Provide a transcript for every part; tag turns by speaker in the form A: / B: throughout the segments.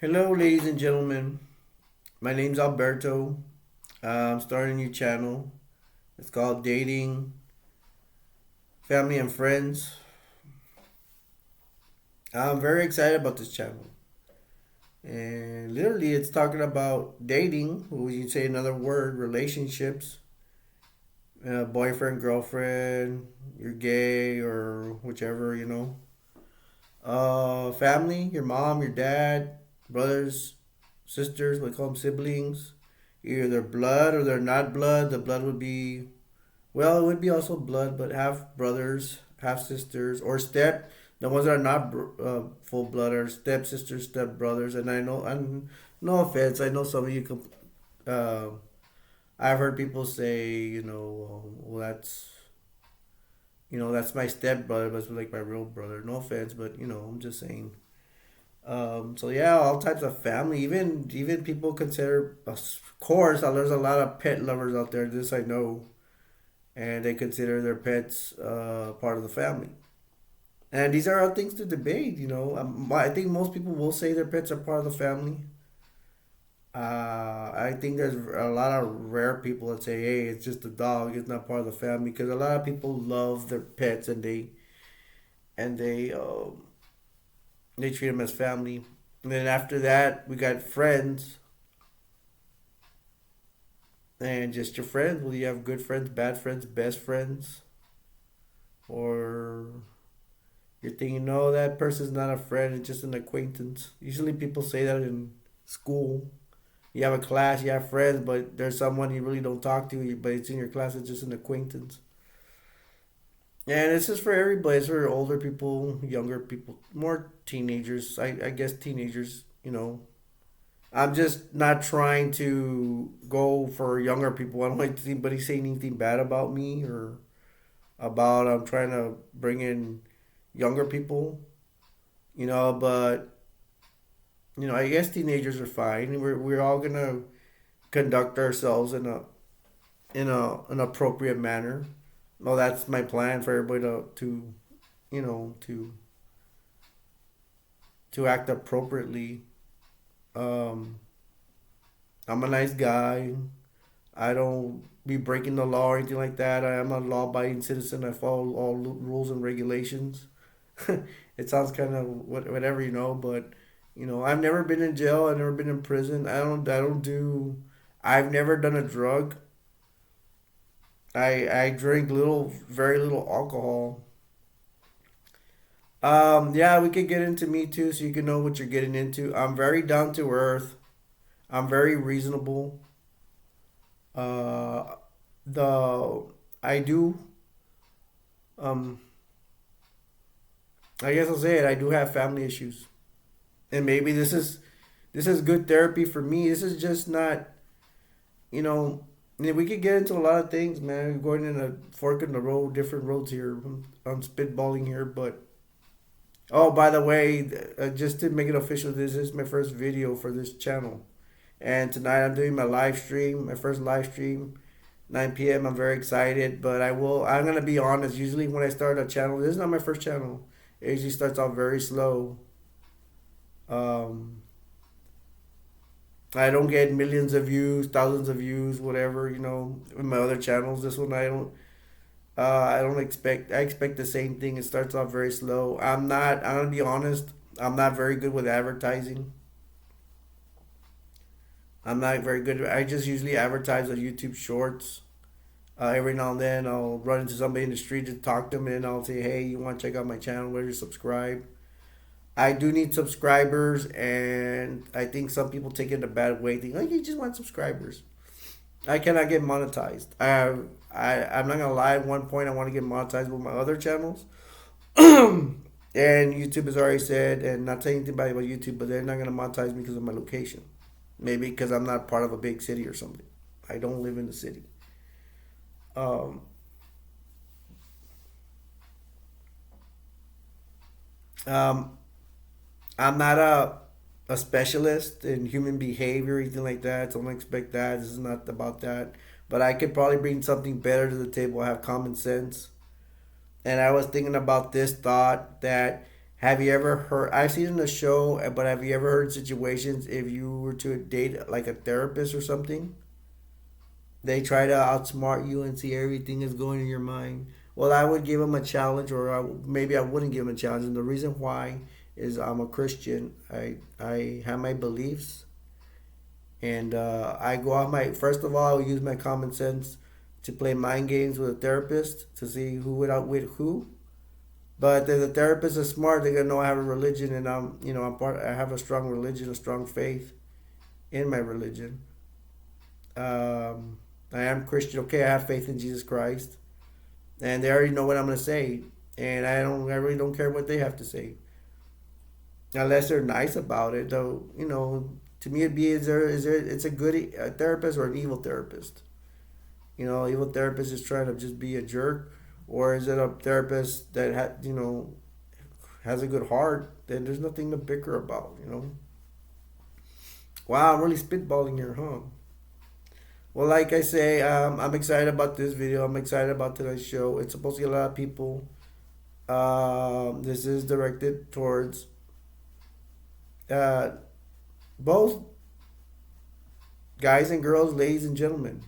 A: Hello, ladies and gentlemen. My name's Alberto. I'm starting a new channel. It's called Dating, Family, and Friends. I'm very excited about this channel. And literally, it's talking about dating, or you say another word, relationships, boyfriend, girlfriend, you're gay, or whichever. Family, your mom, your dad, brothers, sisters, we call them siblings. Either they're blood or they're not blood. The blood would be, well, it would be also blood, but half brothers, half sisters, or step. The ones that are not full blood are step sisters, step brothers. And I know, I'm no offense. I know some of you. I've heard people say, well, that's my step brother, but it's like my real brother. No offense, but I'm just saying. So yeah, all types of family. Even people consider, of course, there's a lot of pet lovers out there. This I know, and they consider their pets part of the family. And these are all things to debate. I think most people will say their pets are part of the family. I think there's a lot of rare people that say, "Hey, it's just a dog. It's not part of the family." Because a lot of people love their pets and they treat them as family. And then after that, we got friends and just your friends. Well, you have good friends, bad friends, best friends, or you're thinking, no, that person's not a friend, it's just an acquaintance. Usually people say that in school. You have a class, you have friends, but there's someone you really don't talk to, but it's in your class, it's just an acquaintance. And it's just for everybody. It's for older people, younger people, more teenagers. I guess teenagers. I'm just not trying to go for younger people. I don't like anybody saying anything bad about me or about I'm trying to bring in younger people, but I guess teenagers are fine. We're all gonna conduct ourselves in an appropriate manner. Well, that's my plan for everybody to you know to act appropriately. Um, I'm a nice guy. I don't be breaking the law or anything like that. I am a law-abiding citizen. I follow all rules and regulations. It sounds kind of whatever, but I've never been in jail. I've never been in prison. I don't do. I've never done a drug. I drink very little alcohol. Yeah, we could get into me too, so you can know what you're getting into. I'm very down to earth. I'm very reasonable. Uh, the I do. Um, I guess I'll say it. I do have family issues, and maybe this is good therapy for me. This is just not. You know, we could get into a lot of things, man. We're going in a fork in the road, different roads here. I'm spitballing here, but oh, by the way, just to make it official, this is my first video for this channel. And tonight I'm doing my live stream, my first live stream, 9 p.m. I'm very excited, but I'm going to be honest. Usually when I start a channel, this is not my first channel. It usually starts off very slow. Um, I don't get millions of views, thousands of views, whatever, in my other channels. This one I don't expect. I expect the same thing. It starts off very slow. I'm gonna be honest. I'm not very good with advertising. I'm not very good. I just usually advertise on YouTube Shorts. Every now and then, I'll run into somebody in the street to talk to them, and I'll say, "Hey, you want to check out my channel? Where you subscribe?" I do need subscribers, and I think some people take it in a bad way. Think, "Oh, you just want subscribers." I cannot get monetized. I'm not gonna lie. At one point, I want to get monetized with my other channels, and YouTube has already said, and not saying anything about YouTube, but they're not gonna monetize me because of my location. Maybe because I'm not part of a big city or something. I don't live in the city. Um, um, I'm not a specialist in human behavior or anything like that. So don't expect that. This is not about that. But I could probably bring something better to the table. I have common sense. And I was thinking about this thought that Have you ever heard? I've seen it in the show, but have you ever heard situations if you were to date like a therapist or something? They try to outsmart you and see everything is going in your mind. Well, I would give them a challenge, or maybe I wouldn't give them a challenge. And the reason why is I'm a Christian. I have my beliefs, and I go off my. First of all, I will use my common sense to play mind games with a therapist to see who would outwit who. But if the therapist is smart, they're gonna know I have a religion, and I'm part. I have a strong religion, a strong faith in my religion. I am Christian. Okay, I have faith in Jesus Christ, and they already know what I'm gonna say, and I don't. I really don't care what they have to say, unless they're nice about it. Though, to me, it'd be is there it's a good therapist or an evil therapist. Evil therapist is trying to just be a jerk, or is it a therapist that has a good heart? Then there's nothing to bicker about. Wow, I'm really spitballing here, huh? Well, like I say, I'm excited about this video. I'm excited about tonight's show. It's supposed to get a lot of people. This is directed towards uh, both guys and girls, ladies and gentlemen.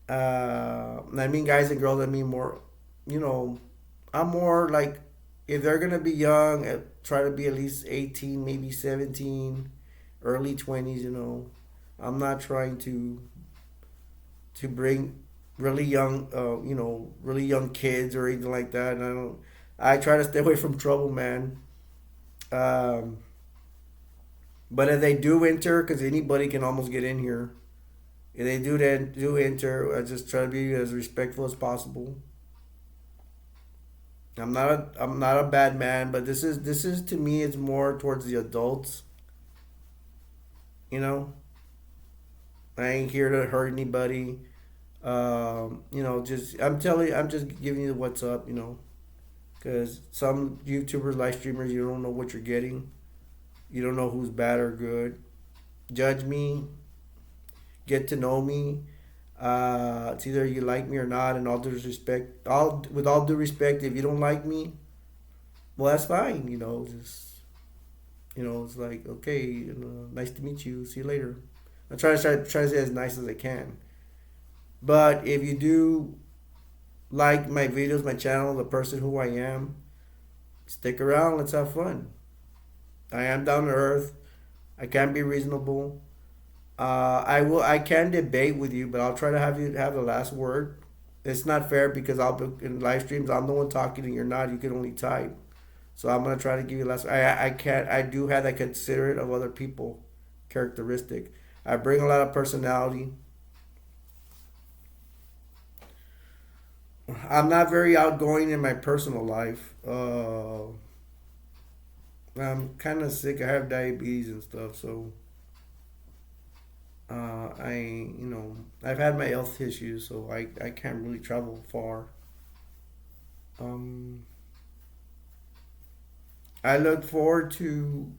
A: I mean guys and girls. I mean more. You know, I'm more like if they're gonna be young, try to be at least 18, maybe 17, early 20s. I'm not trying to bring really young, really young kids or anything like that. And I don't. I try to stay away from trouble, man. Um, but if they do enter, because anybody can almost get in here. If they do enter, I just try to be as respectful as possible. I'm not a bad man, but this is to me it's more towards the adults. You know, I ain't here to hurt anybody. Just I'm just giving you what's up. Because some YouTubers, live streamers, you don't know what you're getting. You don't know who's bad or good. Judge me, get to know me. It's either you like me or not, and all due respect, all with all due respect, if you don't like me, well, that's fine. It's like okay, nice to meet you. See you later. I try to say as nice as I can. But if you do like my videos, my channel, the person who I am, stick around. Let's have fun. I am down to earth. I can be reasonable. I will. I can debate with you, but I'll try to have you have the last word. It's not fair because I'll be in live streams. I'm the one talking and you're not. You can only type. So I'm gonna try to give you last. I can't. I do have that considerate of other people characteristic. I bring a lot of personality. I'm not very outgoing in my personal life. I'm kind of sick. I have diabetes and stuff, so I've had my health issues, so I can't really travel far. Um, I look forward to.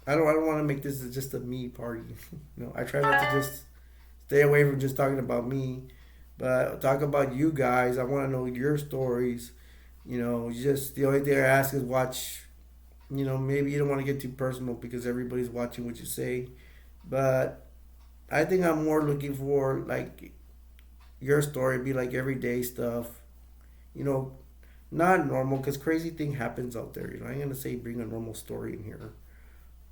A: I don't want to make this just a me party. I try not to just stay away from just talking about me, but talk about you guys. I want to know your stories. Just the only thing I ask is watch. Maybe you don't want to get too personal because everybody's watching what you say, but I think I'm more looking for like your story be like everyday stuff. You know, not normal because crazy thing happens out there. I ain't gonna say bring a normal story in here,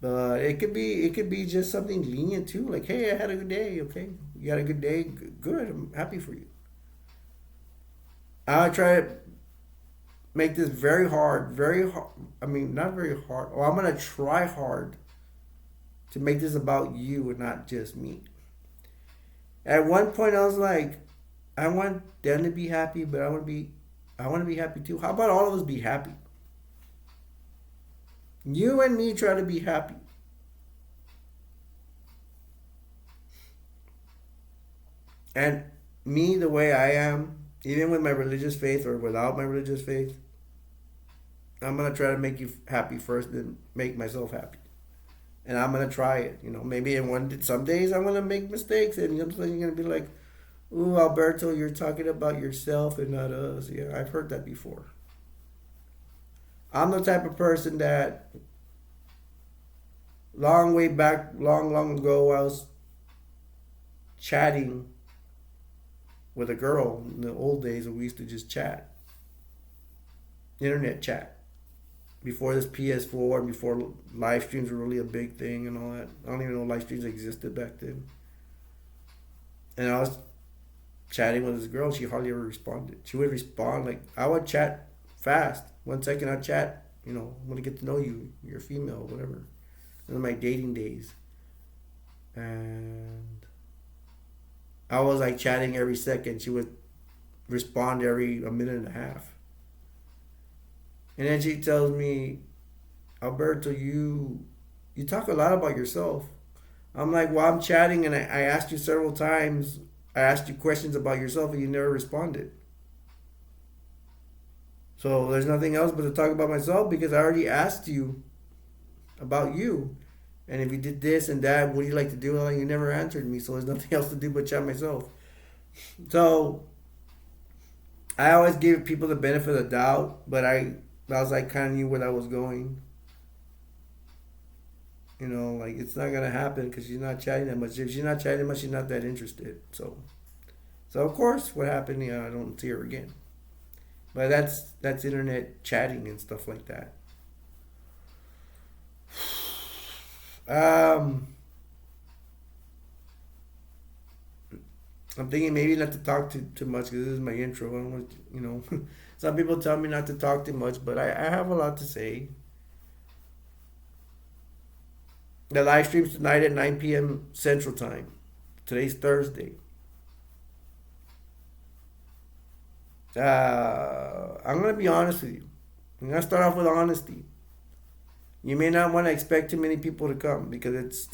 A: but it could be just something lenient too. Like, hey, I had a good day. Okay, you had a good day. Good. I'm happy for you. I try to make this very hard, very hard. I mean, not very hard. Oh, I'm gonna try hard to make this about you and not just me. At one point, I was like, I want them to be happy, but I want to be happy too. How about all of us be happy? You and me try to be happy, and me the way I am, even with my religious faith or without my religious faith, I'm gonna try to make you happy first, then make myself happy. And I'm gonna try it. Maybe some days I'm gonna make mistakes, and you're gonna be like, "Ooh, Alberto, you're talking about yourself and not us." Yeah, I've heard that before. I'm the type of person that long way back, long ago, I was chatting with a girl in the old days when we used to just chat, internet chat. Before this PS4, before live streams were really a big thing and all that. I don't even know live streams existed back then. And I was chatting with this girl. She hardly ever responded. She would respond like I would chat fast. 1 second I'd chat. I want to get to know you. You're female, whatever. In my dating days, and I was like chatting every second. She would respond every a minute and a half. And then she tells me, Alberto, you talk a lot about yourself. I'm like, well, I'm chatting and I asked you several times. I asked you questions about yourself and you never responded. So there's nothing else but to talk about myself because I already asked you about you. And if you did this and that, what do you like to do? Well, you never answered me. So there's nothing else to do but chat myself. So I always give people the benefit of the doubt, but I was like kind of knew where I was going. Like it's not gonna happen because she's not chatting that much. If she's not chatting much, she's not that interested. So of course, what happened? I don't see her again. But that's internet chatting and stuff like that. Um, I'm thinking maybe not to talk too much because this is my intro. I don't want. Some people tell me not to talk too much, but I have a lot to say. The live stream's tonight at 9 p.m. Central Time. Today's Thursday. I'm going to be honest with you. I'm going to start off with honesty. You may not want to expect too many people to come because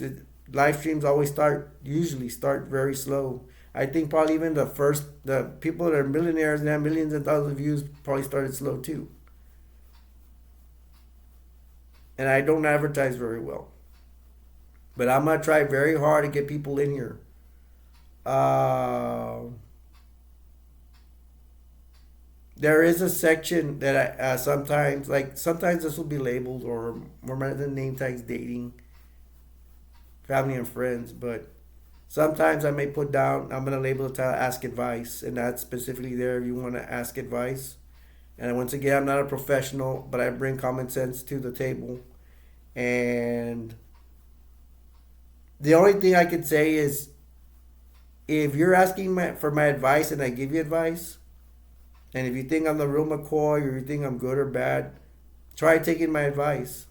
A: live streams usually start very slow. I think probably even the people that are millionaires and have millions and thousands of views probably started slow too. And I don't advertise very well. But I'm going to try very hard to get people in here. There is a section that I sometimes this will be labeled or the name tags dating, family and friends, but sometimes I may put down, I'm going to label it to ask advice, and that's specifically there if you want to ask advice. And once again, I'm not a professional, but I bring common sense to the table. And the only thing I could say is if you're asking for my advice and I give you advice, and if you think I'm the real McCoy or you think I'm good or bad, try taking my advice.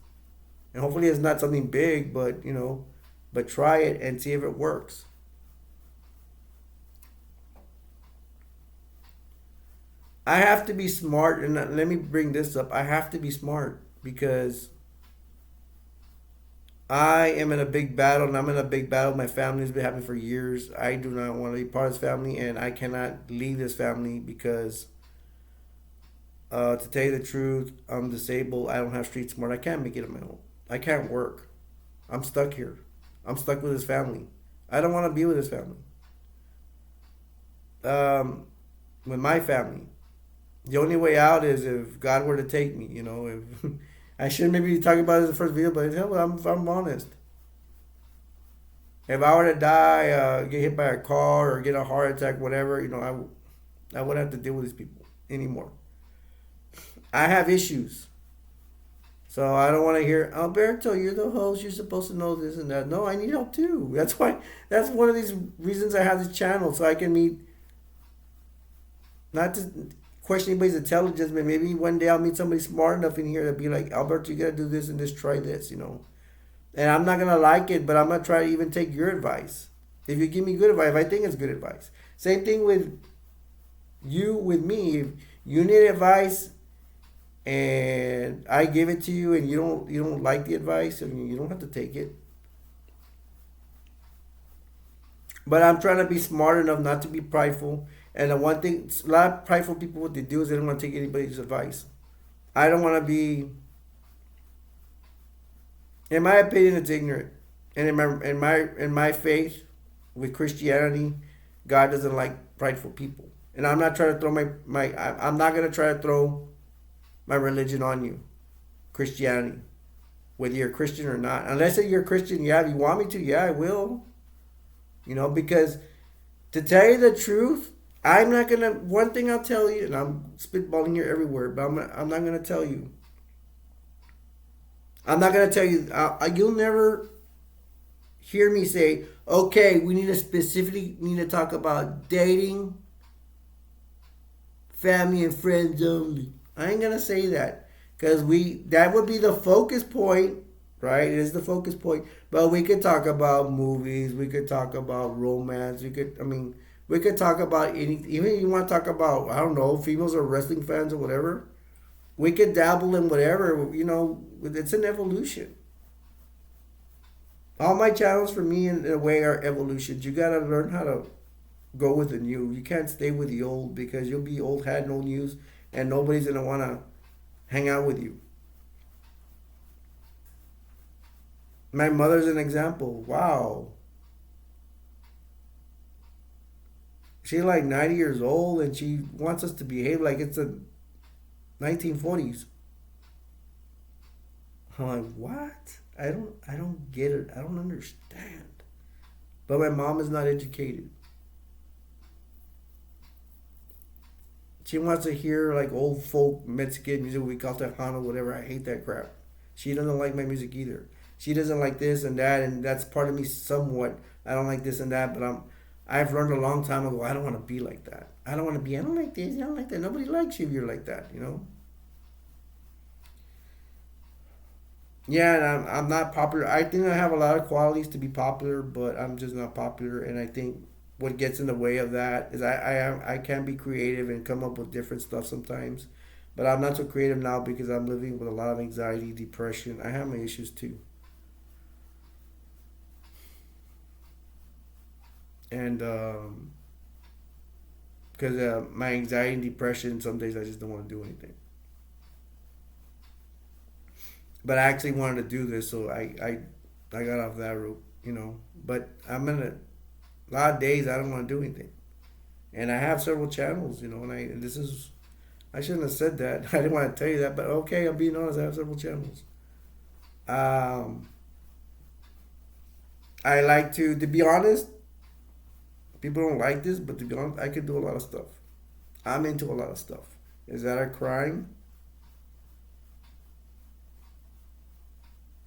A: And hopefully it's not something big, but try it and see if it works. I have to be smart, and let me bring this up. I have to be smart because I am in a big battle, and I'm in a big battle. My family's been having for years. I do not want to be part of this family, and I cannot leave this family because to tell you the truth, I'm disabled. I don't have street smart. I can't make it on my own. I can't work. I'm stuck here. I'm stuck with this family. I don't want to be with this family. With my family. The only way out is if God were to take me. If I shouldn't maybe be talking about it in the first video, but I'm honest. If I were to die, get hit by a car or get a heart attack, whatever, I wouldn't have to deal with these people anymore. I have issues. So I don't want to hear, Alberto, you're the host, you're supposed to know this and that. No, I need help too. That's one of these reasons I have this channel, so I can meet, not to question anybody's intelligence, but maybe one day I'll meet somebody smart enough in here to be like, Alberto, you gotta do this and this, try this, And I'm not gonna like it, but I'm gonna try to even take your advice. If you give me good advice, if I think it's good advice. Same thing with me. If you need advice and I give it to you and you don't like the advice, you don't have to take it. But I'm trying to be smart enough not to be prideful. And the one thing, a lot of prideful people, what they do is they don't want to take anybody's advice. I don't want to be, in my opinion, it's ignorant. And in my faith with Christianity, God doesn't like prideful people. And I'm not trying to throw I'm not gonna try to throw my religion on you. Christianity, whether you're a Christian or not. Unless you're a Christian, yeah, if you want me to, yeah, I will. Because to tell you the truth, I'm not gonna. One thing I'll tell you, and I'm spitballing here everywhere, but I'm not gonna tell you. I'm not gonna tell you. You'll never hear me say, "Okay, we need to specifically need to talk about dating, family, and friends only." I ain't gonna say that because that would be the focus point, right? It is the focus point. But we could talk about movies. We could talk about romance. We could talk about anything. Even if you want to talk about, I don't know, females or wrestling fans or whatever. We could dabble in whatever. It's an evolution. All my channels for me, in a way, are evolutions. You gotta learn how to go with the new. You can't stay with the old because you'll be old hat, no news, and nobody's gonna wanna hang out with you. My mother's an example. Wow, she's like 90 years old and she wants us to behave like it's the 1940s. I'm like, what? I don't get it. I don't understand. But my mom is not educated. She wants to hear like old folk Mexican music, we call Tejano, whatever. I hate that crap. She doesn't like my music either. She doesn't like this and that's part of me somewhat. I don't like this and that, but I've learned a long time ago I don't want to be like that. I don't want to be, I don't like this, I don't like that. Nobody likes you if you're like that. Yeah, and I'm not popular. I think I have a lot of qualities to be popular, but I'm just not popular. And I think what gets in the way of that is I can be creative and come up with different stuff sometimes, but I'm not so creative now because I'm living with a lot of anxiety, depression. I have my issues too, and because my anxiety and depression, some days I just don't want to do anything. But I actually wanted to do this, so I got off that route. But I'm in a lot of days I don't want to do anything, and I have several channels, and this is I shouldn't have said that. I didn't want to tell you that, but okay, I'm being honest. I have several channels. Um, I like to be honest. People don't like this, but to be honest, I can do a lot of stuff. I'm into a lot of stuff. Is that a crime?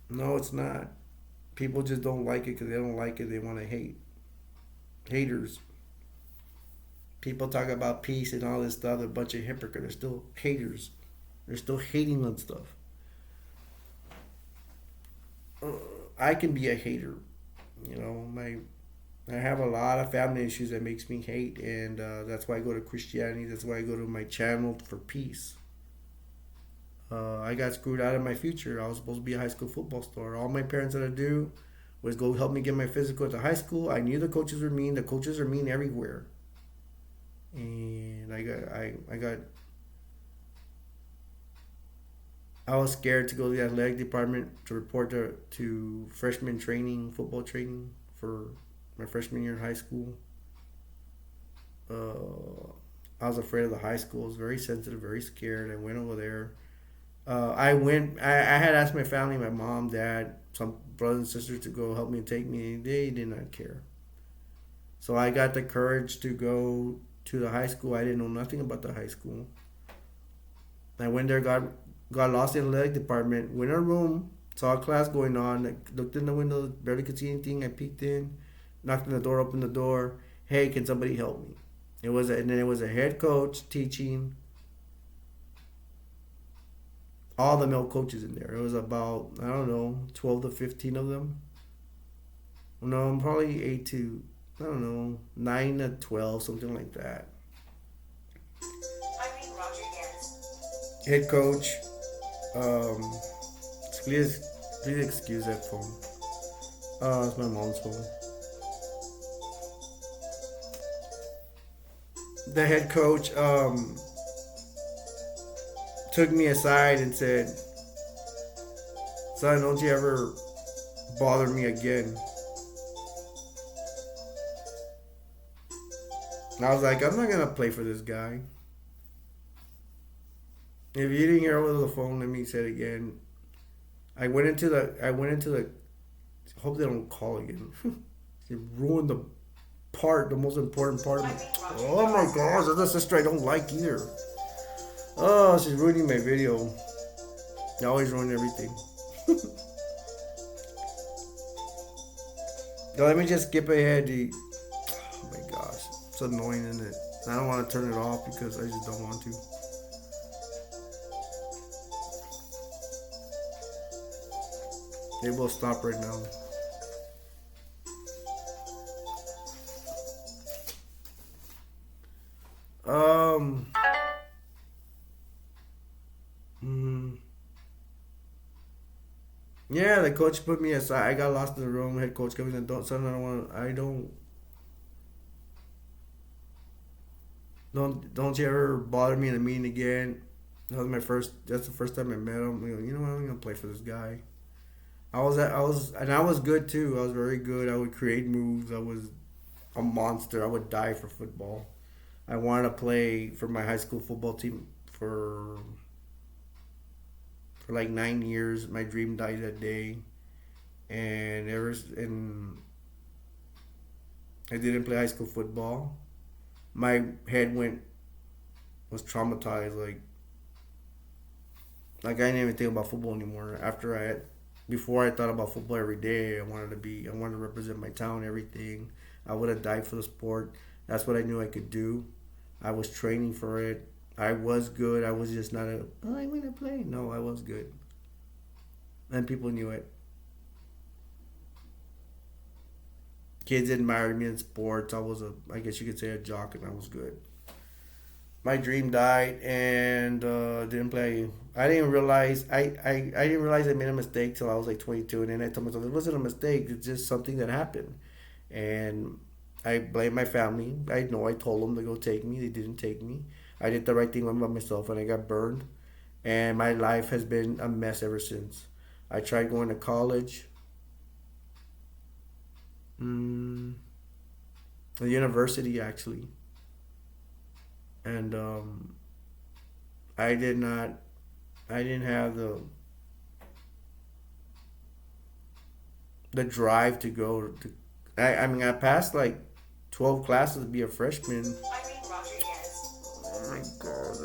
A: No, it's not. People just don't like it because they don't like it. They want to hate. Haters. People talk about peace and all this stuff. They're a bunch of hypocrites. They're still haters. They're still hating on stuff. Uh, I can be a hater. I have a lot of family issues that makes me hate, and that's why I go to Christianity. That's why I go to my channel for peace. I got screwed out of my future. I was supposed to be a high school football star. All my parents had to do was go help me get my physical at the high school. I knew the coaches were mean. The coaches are mean everywhere, and I was scared to go to the athletic department to report to freshman training, football training for my freshman year in high school. Uh, I was afraid of the high school. I was very sensitive, very scared. I went over there. I went. I had asked my family, my mom, dad, some brothers and sisters to go help me and take me. They did not care. So I got the courage to go to the high school. I didn't know nothing about the high school. I went there, got lost in the athletic department. Went in a room, saw a class going on. I looked in the window, barely could see anything. I peeked in, knocked on the door, opened the door. Hey, can somebody help me? And then it was a head coach teaching all the male coaches in there. It was about, I don't know, 12 to 15 of them. No, probably 8 to, I don't know, 9 to 12, something like that. Head coach, um, please, please excuse that phone. It's my mom's phone. The head coach took me aside and said, "Son, don't you ever bother me again." And I was like, "I'm not gonna play for this guy." If you didn't hear over the phone, let me say it again. I went into the. Hope they don't call again. It ruined the most important part of my. Oh my gosh, that's a sister I don't like either. Oh, she's ruining my video. They always ruin everything. Now, let me just skip ahead. Oh my gosh, it's annoying, isn't it? I don't want to turn it off because I just don't want to. It will stop right now. Um. mm, yeah, the coach put me aside. I got lost in the room. Head coach coming in. Don't, son. I don't want. I don't. Don't you ever bother me in a meeting again. That was my first. That's the first time I met him. You know what? I'm gonna play for this guy. I was good too. I was very good. I would create moves. I was a monster. I would die for football. I wanted to play for my high school football team for like 9 years. My dream died that day, and I didn't play high school football. My head went was traumatized. Like I didn't even think about football anymore. Before I thought about football every day. I wanted to represent my town. Everything. I would have died for the sport. That's what I knew I could do. I was training for it. I was good. I was just not a. Oh, I'm gonna play. No, I was good, and people knew it. Kids admired me in sports. I guess you could say, a jock, and I was good. My dream died, and didn't play. I didn't realize I made a mistake till I was like 22, and then I told myself it wasn't a mistake. It's just something that happened, and I blame my family. I know I told them to go take me. They didn't take me. I did the right thing by myself, and I got burned, and my life has been a mess ever since. I tried going to college, mm, a university actually, and I did not. I didn't have the drive to go to. I mean, I passed like 12 classes to be a freshman. Oh my god.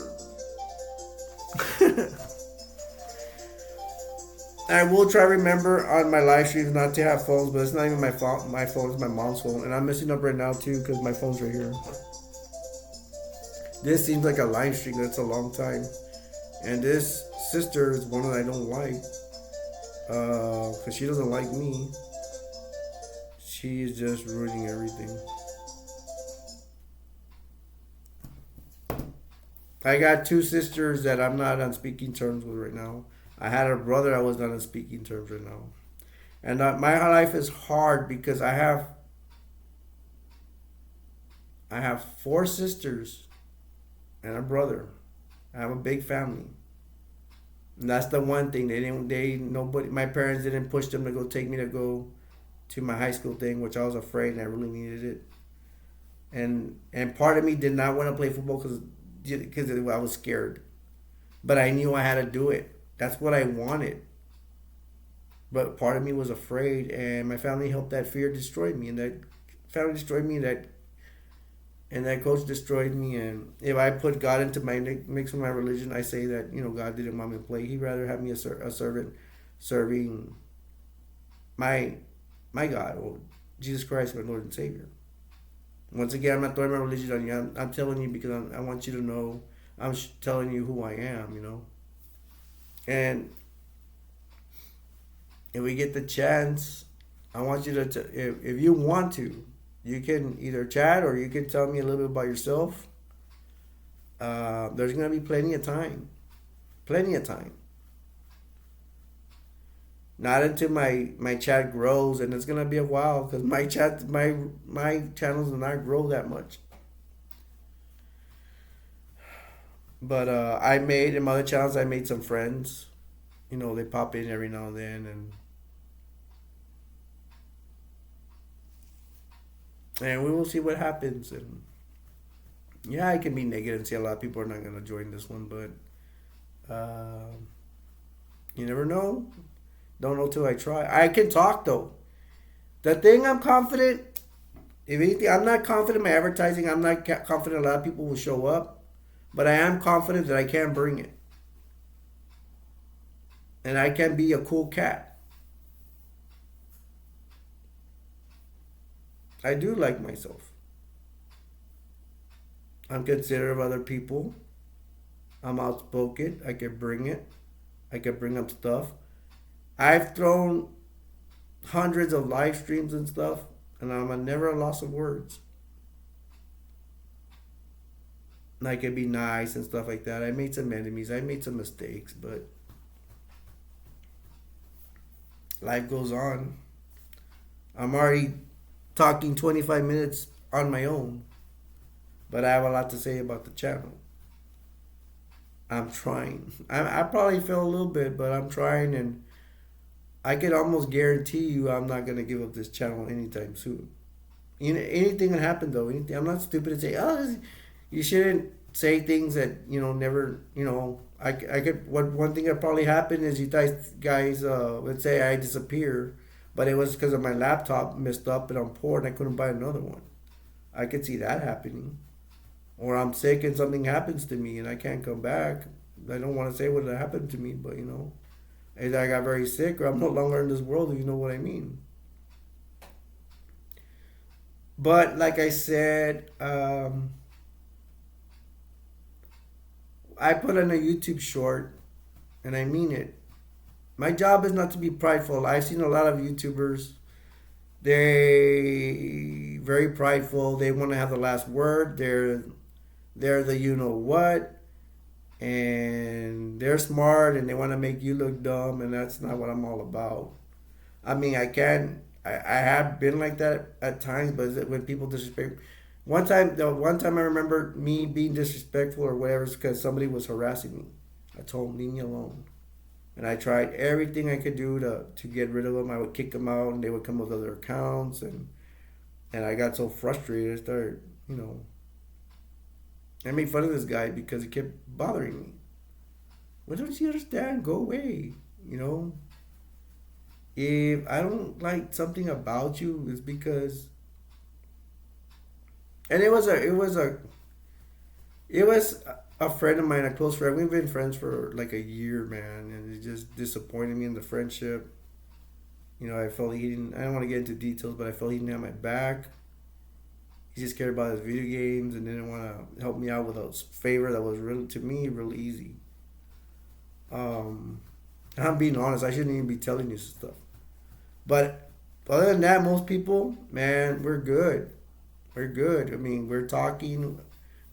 A: I will try to remember on my live streams not to have phones, but it's not even my phone. My phone is my mom's phone, and I'm messing up right now too because my phone's right here. This seems like a live stream. That's a long time, and this sister is one that I don't like, because she doesn't like me. She is just ruining everything. I got two sisters that I'm not on speaking terms with right now. I had a brother I was not on speaking terms right now, and my life is hard because I have four sisters and a brother. I have a big family. And that's the one thing nobody, my parents didn't push them to go take me to go to my high school thing, which I was afraid and I really needed it. And part of me did not want to play football because I was scared, but I knew I had to do it. That's what I wanted. But part of me was afraid, and my family helped that fear destroy me, and that family destroyed me, and that coach destroyed me. And if I put God into my mix with my religion, I say that God didn't want me to play. He'd rather have me a servant, serving my my God, or Jesus Christ, my Lord and Savior. Once again, I'm not throwing my religion on you. I'm telling you because I want you to know. Telling you who I am. And if we get the chance, I want you to, if you want to, you can either chat or you can tell me a little bit about yourself. There's gonna be plenty of time, plenty of time. Not until my chat grows, and it's gonna be a while because my channels do not grow that much. But I made in my other channels. I made some friends. They pop in every now and then, and we will see what happens. And yeah, I can be negative and say a lot of people are not gonna join this one, but uh, you never know. Don't know till I try. I can talk though. The thing I'm confident, if anything, I'm not confident in my advertising. I'm not confident a lot of people will show up, but I am confident that I can bring it, and I can be a cool cat. I do like myself. I'm considerate of other people. I'm outspoken. I can bring it. I can bring up stuff. I've thrown hundreds of live streams and stuff, and I'm a never a loss of words. And I can be nice and stuff like that. I made some enemies. I made some mistakes, but life goes on. I'm already talking 25 minutes on my own, but I have a lot to say about the channel. I'm trying. I probably fail a little bit, but I'm trying, and I can almost guarantee you I'm not gonna give up this channel anytime soon. You know, anything can happen though. Anything. I'm not stupid to say, oh, you shouldn't say things that never. I could. What one thing that probably happened is you guys, let's say I disappear, but it was because of my laptop messed up and I'm poor and I couldn't buy another one. I could see that happening. Or I'm sick and something happens to me and I can't come back. I don't want to say what happened to me, but either I got very sick or I'm no longer in this world, if you know what I mean. But like I said, I put on a YouTube short, and I mean it. My job is not to be prideful. I've seen a lot of YouTubers. They very prideful. They want to have the last word. They're the you know what, and they're smart, and they want to make you look dumb, and that's not what I'm all about. I mean, I can. I have been like that at times, but when people disrespect, the one time I remember me being disrespectful or whatever is because somebody was harassing me. I told them leave me alone, and I tried everything I could do to get rid of them. I would kick them out, and they would come with other accounts, and I got so frustrated. I started, I made fun of this guy because he kept bothering me. What don't you understand? Go away. You know, if I don't like something about you, it's because, and it was a friend of mine, a close friend. We've been friends for like a year, man, and it just disappointed me in the friendship. I felt he didn't. I don't want to get into details, but I felt he didn't have my back. He just cared about his video games and didn't want to help me out with a favor that was really, to me, really easy. Um, and I'm being honest. I shouldn't even be telling you stuff. But other than that, most people, man, we're good. We're good. I mean, we're talking.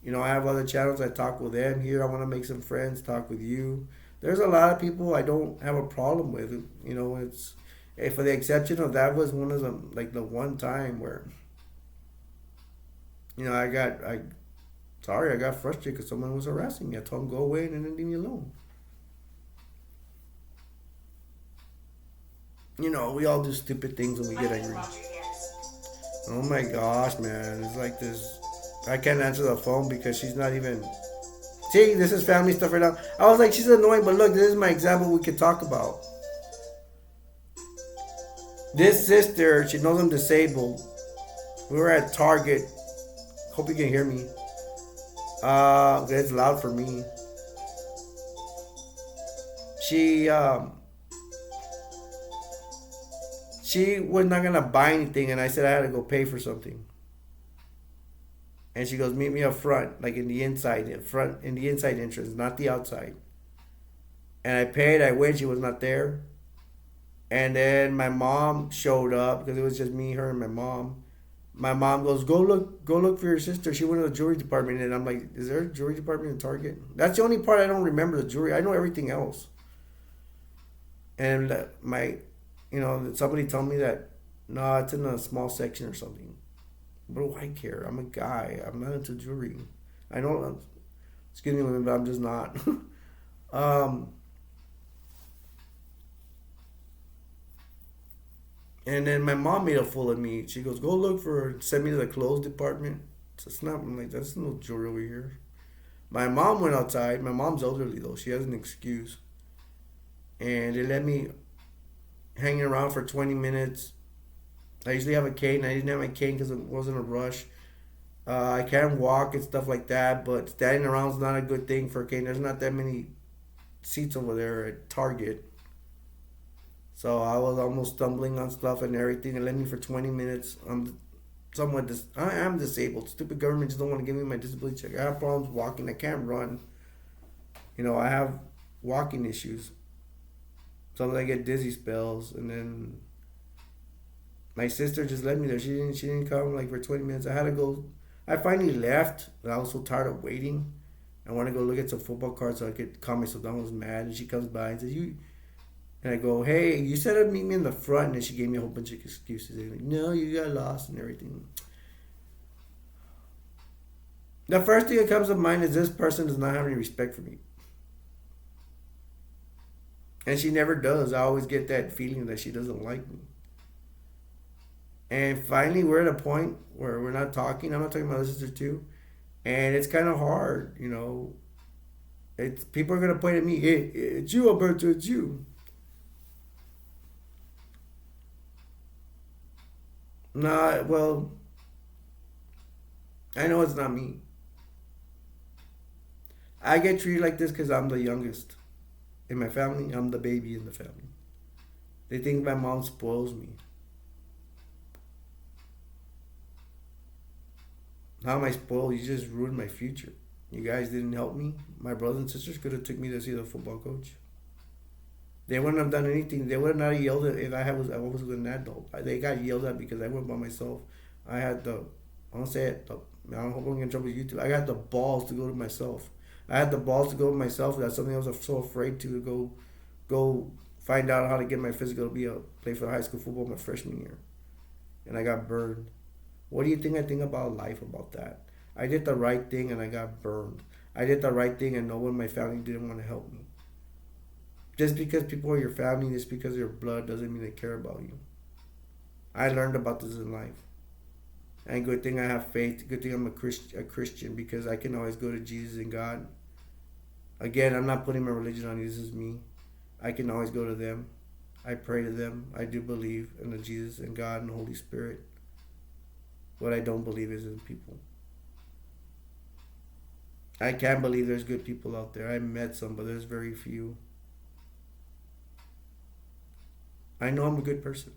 A: I have other channels. I talk with them here. I want to make some friends. Talk with you. There's a lot of people I don't have a problem with. It's for the exception of that was one of them. Like the one time where I got frustrated because someone was harassing me. I told them go away and then leave me alone. We all do stupid things when we get angry. Oh my gosh, man. It's like this. I can't answer the phone because she's not even. See, this is family stuff right now. I was like, she's annoying, but look, this is my example we could talk about. This sister, she knows I'm disabled. We were at Target. Hope you can hear me. It's loud for me. She she was not gonna buy anything, and I said I had to go pay for something. And she goes, meet me up front, like in the inside entrance, not the outside. And I paid. I went. She was not there. And then my mom showed up because it was just me, her, and my mom. My mom goes, go look for your sister. She went to the jewelry department, and I'm like, is there a jewelry department in Target? That's the only part I don't remember, the jewelry. I know everything else. And somebody told me that no, it's in a small section or something. What do I care? I'm a guy. I'm not into jewelry. I know, excuse me, women, but I'm just not. um, and then my mom made a fool of me. She goes, go look for her. Send me to the clothes department. So it's not, I'm like, there's no jewelry over here. My mom went outside. My mom's elderly, though. She has an excuse. And they let me, hanging around for 20 minutes. I usually have a cane. I didn't have my cane because it wasn't a rush. I can walk and stuff like that, but standing around is not a good thing for a cane. There's not that many seats over there at Target. So I was almost stumbling on stuff and everything. It led me for 20 minutes. I am disabled. Stupid government just don't want to give me my disability check. I have problems walking. I can't run. I have walking issues. Sometimes I get dizzy spells, and then my sister just let me there. She didn't come like for 20 minutes. I had to go. I finally left. I was so tired of waiting. I want to go look at some football cards so I could calm myself down. I was mad, and she comes by and says, "You." And I go, "Hey, you said to meet me in the front," and she gave me a whole bunch of excuses. And like, "No, you got lost and everything." The first thing that comes to mind is this person does not have any respect for me, and she never does. I always get that feeling that she doesn't like me. And finally, we're at a point where we're not talking. I'm not talking about my sister too, and it's kind of hard. It's people are gonna point at me. Hey, it's you, Alberto. It's you. Nah, well, I know it's not me. I get treated like this because I'm the youngest in my family. I'm the baby in the family. They think my mom spoils me. How am I spoiled? You just ruined my future. You guys didn't help me. My brothers and sisters could have took me to see the football coach. They wouldn't have done anything. They would not have yelled at if I was an adult. They got yelled at because I went by myself. I had the I don't say it. I don't hope I'm getting in trouble with YouTube. I got the balls to go to myself. I had the balls to go to myself. That's something I was so afraid to go find out how to get my physical to be a play for high school football my freshman year, and I got burned. What do you think I think about life about that? I did the right thing and I got burned. I did the right thing and no one in my family didn't want to help me. Just because people are your family, just because they're blood, doesn't mean they care about you. I learned about this in life. And good thing I have faith. Good thing I'm a Christian because I can always go to Jesus and God. Again, I'm not putting my religion on you. This is me. I can always go to them. I pray to them. I do believe in the Jesus and God and the Holy Spirit. What I don't believe is in people. I can't believe there's good people out there. I met some, but there's very few. I know I'm a good person.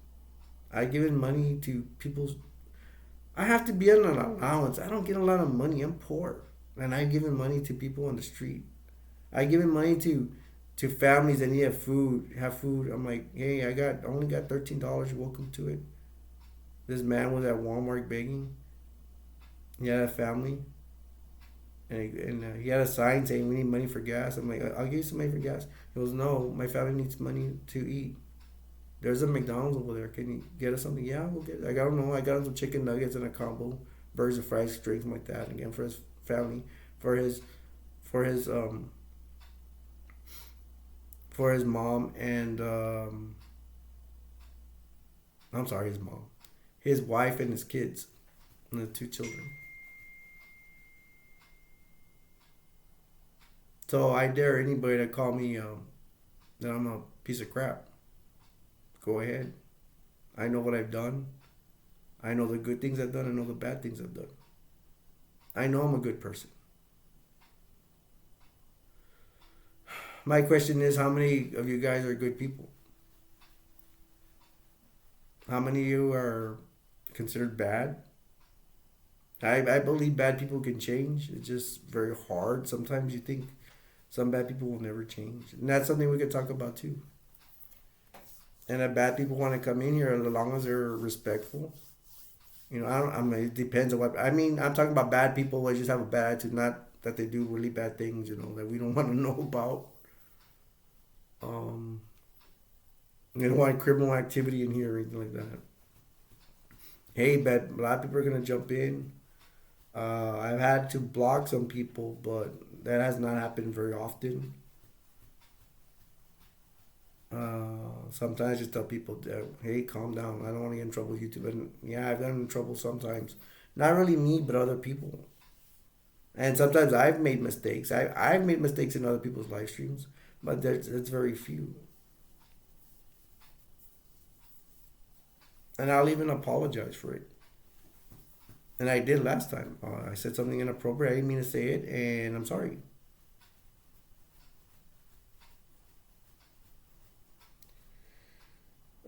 A: I given money to people's. I have to be on an allowance. I don't get a lot of money. I'm poor, and I given money to people on the street. I given money to families that need food. Have food. I'm like, hey, I only got $13. You're welcome to it. This man was at Walmart begging. He had a family, and he had a sign saying we need money for gas. I'm like, I'll give you some money for gas. He goes, no, my family needs money to eat. There's a McDonald's over there. Can you get us something? Yeah, we'll get it. I don't know. I got him some chicken nuggets and a combo, burgers and fries, drinks like that. Again, for his family, for his, for his for his mom and I'm sorry, his mom, his wife and his kids, and the two children. So I dare anybody to call me that I'm a piece of crap. Go ahead. I know what I've done. I know the good things I've done. I know the bad things I've done. I know I'm a good person. My question is, how many of you guys are good people? How many of you are considered bad? I believe bad people can change. It's just very hard. Sometimes you think some bad people will never change. And that's something we could talk about too. And if bad people want to come in here, as long as they're respectful, I mean, it depends on what. I mean, I'm talking about bad people who just have a bad attitude, not that they do really bad things, that we don't want to know about. Um, you don't want criminal activity in here or anything like that. Hey, but a lot of people are gonna jump in. I've had to block some people, but that has not happened very often. Sometimes I just tell people that, hey, calm down. I don't want to get in trouble with YouTube. And yeah, I've gotten in trouble sometimes. Not really me, but other people. And sometimes I've made mistakes. I've made mistakes in other people's live streams, but it's very few. and I'll even apologize for it. And I did last time. I said something inappropriate. I didn't mean to say it, and I'm sorry.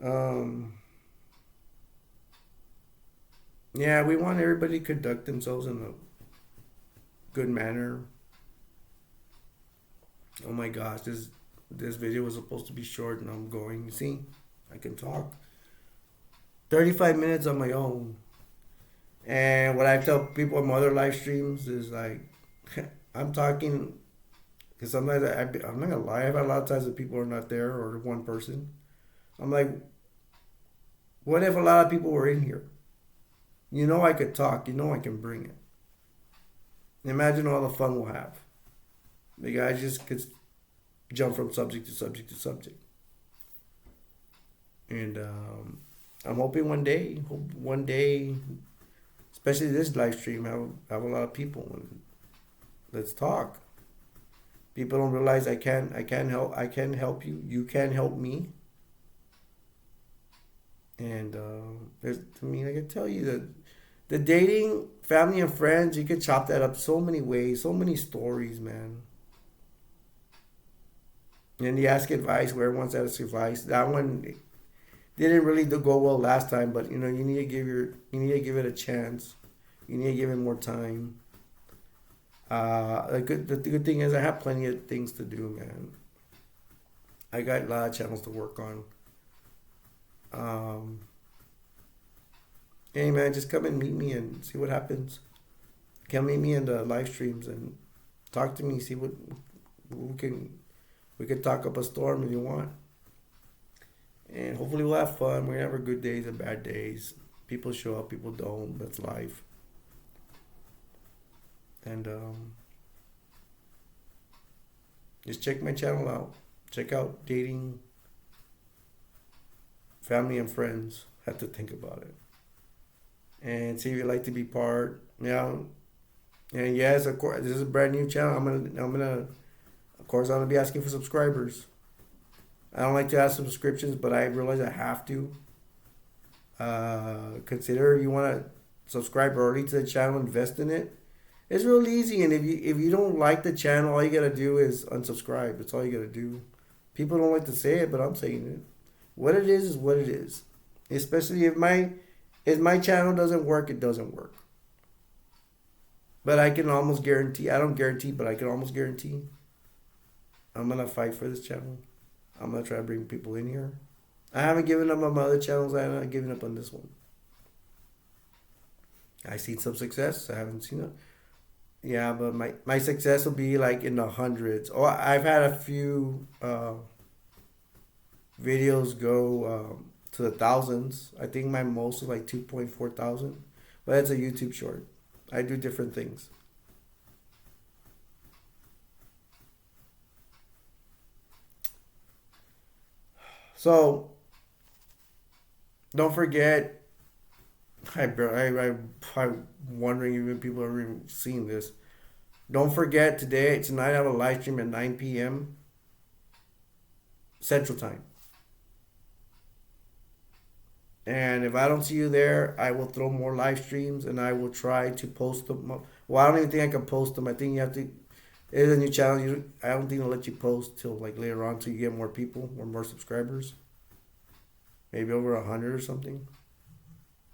A: Um, yeah, we want everybody to conduct themselves in a good manner. Oh my gosh, this video was supposed to be short, and I'm going. You see, I can talk 35 minutes on my own. And what I tell people on my other live streams is like, I'm talking because sometimes I'm not gonna lie. I've had a lot of times that people are not there or one person. I'm like, what if a lot of people were in here? You know, I could talk. You know, I can bring it. Imagine all the fun we'll have. The guys just could jump from subject to subject to subject. And I'm hoping one day, especially this live stream, have a lot of people and let's talk. People don't realize I can help you. You can help me. And there's, I mean, I can tell you that the dating, family and friends, you could chop that up so many ways, so many stories, man. And the ask advice, where everyone's asked advice. That one didn't really go well last time, but you know, you need to give it a chance. You need to give it more time. The good thing is I have plenty of things to do, man. I got a lot of channels to work on. Um, hey man, just come and meet me and see what happens. Come meet me in the live streams and talk to me. See what we can talk up a storm if you want. And hopefully we'll have fun. We're gonna have our good days and bad days. People show up, people don't. That's life. And just check my channel out. Check out dating, family and friends. Have to think about it. And see if you'd like to be part. Yeah. And yes, of course, this is a brand new channel. Of course, I'm gonna be asking for subscribers. I don't like to ask subscriptions, but I realize I have to. Consider if you want to subscribe early to the channel, invest in it. It's real easy, and if you don't like the channel, all you gotta do is unsubscribe. That's all you gotta do. People don't like to say it, but I'm saying it. What it is what it is. Especially if my channel doesn't work, it doesn't work. But I can almost guarantee. I don't guarantee, but I can almost guarantee. I'm gonna fight for this channel. I'm gonna try to bring people in here. I haven't given up on my other channels. I'm not giving up on this one. I seen some success. I haven't seen it. Yeah, but my success will be like in the hundreds. Oh, I've had a few videos go to the thousands. I think my most is like 2.4 thousand. But it's a YouTube short. I do different things. So don't forget. I'm wondering if people are even seeing this. Don't forget tonight I have a live stream at 9 p.m. Central Time. And if I don't see you there, I will throw more live streams and I will try to post them up. Well, I don't even think I can post them. I think you have to. It is a new channel. I don't think they'll let you post till like later on, till you get more people or more subscribers. Maybe over 100 or something.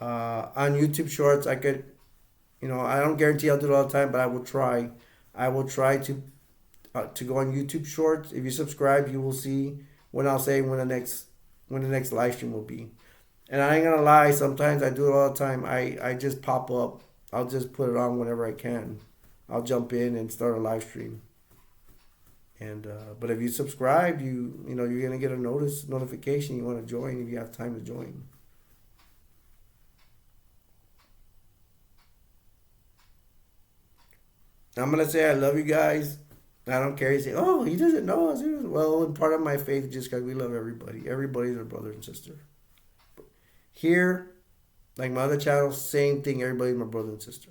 A: On YouTube Shorts, I could, I don't guarantee I'll do it all the time, but I will try. I will try to go on YouTube Shorts. If you subscribe, you will see when I'll say when the next live stream will be. And I ain't gonna lie, sometimes I do it all the time. I just pop up. I'll just put it on whenever I can. I'll jump in and start a live stream. And but if you subscribe, you're gonna get a notification. You want to join if you have time to join. I'm gonna say I love you guys. I don't care. You say, oh, he doesn't know us. Well, part of my faith, just because we love everybody. Everybody's our brother and sister. Here, like my other channels, same thing. Everybody's my brother and sister.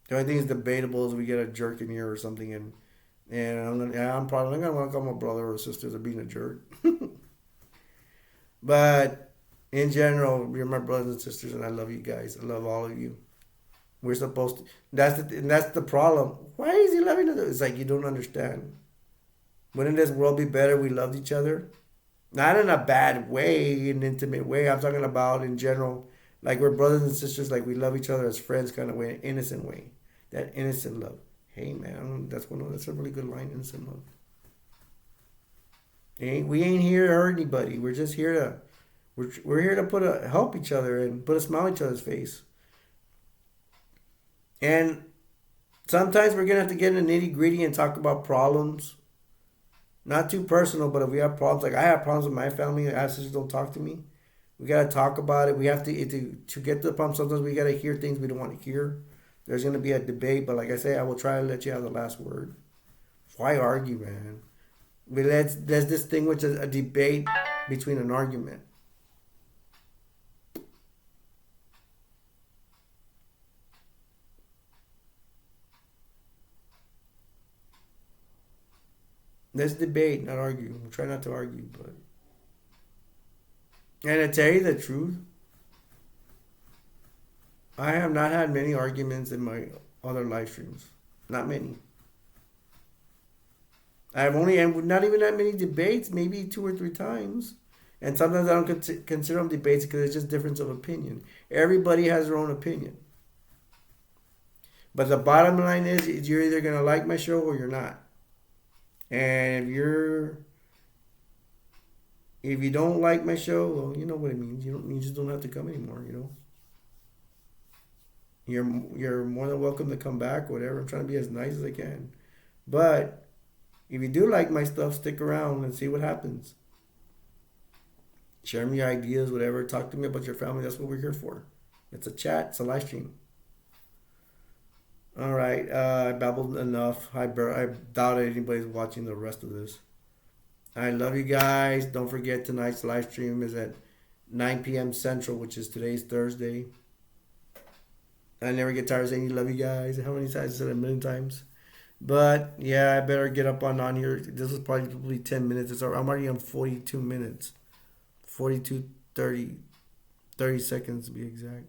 A: The only thing is debatable is we get a jerk in here or something, and I'm probably not gonna want to call my brother or sister to being a jerk. But In general, you're my brothers and sisters, and I love you guys. I love all of you. We're supposed to. That's the problem. Why is he loving us? It's like you don't understand. Wouldn't this world be better if we loved each other? Not in a bad way, an intimate way. I'm talking about in general. Like we're brothers and sisters, like we love each other as friends kind of way, an innocent way. That innocent love. Hey man, that's a really good line, innocent love. We ain't here to hurt anybody. We're just here to we're here to help each other and put a smile on each other's face. And sometimes we're gonna have to get in the nitty gritty and talk about problems. Not too personal, but if we have problems, like I have problems with my family, I have sisters don't talk to me. We gotta talk about it. We have to get to the problem. Sometimes we gotta hear things we don't want to hear. There's gonna be a debate, but like I say, I will try to let you have the last word. Why argue, man? Let's distinguish a debate between an argument. Let's debate, not argue. We'll try not to argue, but and to tell you the truth, I have not had many arguments in my other live streams. Not many. I've only and not even that many debates, maybe two or three times. And sometimes I don't consider them debates because it's just difference of opinion. Everybody has their own opinion. But the bottom line is you're either gonna like my show or you're not. And if you don't like my show, well, you know what it means. You just don't have to come anymore. You're more than welcome to come back. Whatever. I'm trying to be as nice as I can. But if you do like my stuff, stick around and see what happens. Share me your ideas, whatever. Talk to me about your family. That's what we're here for. It's a chat. It's a live stream. All right. I babbled enough. I doubt anybody's watching the rest of this. I love you guys. Don't forget tonight's live stream is at 9 p.m. Central, which is today's Thursday. I never get tired of saying you love you guys. How many times? I said it a million times. But yeah, I better get on here. This was probably 10 minutes. I'm already on 42 minutes. 42, 30 seconds to be exact.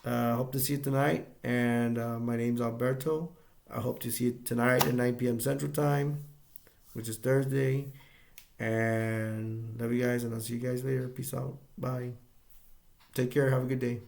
A: Hope to see you tonight. And my name's Alberto. I hope to see you tonight at 9 p.m. Central Time, which is Thursday. And love you guys, and I'll see you guys later. Peace out. Bye. Take care. Have a good day.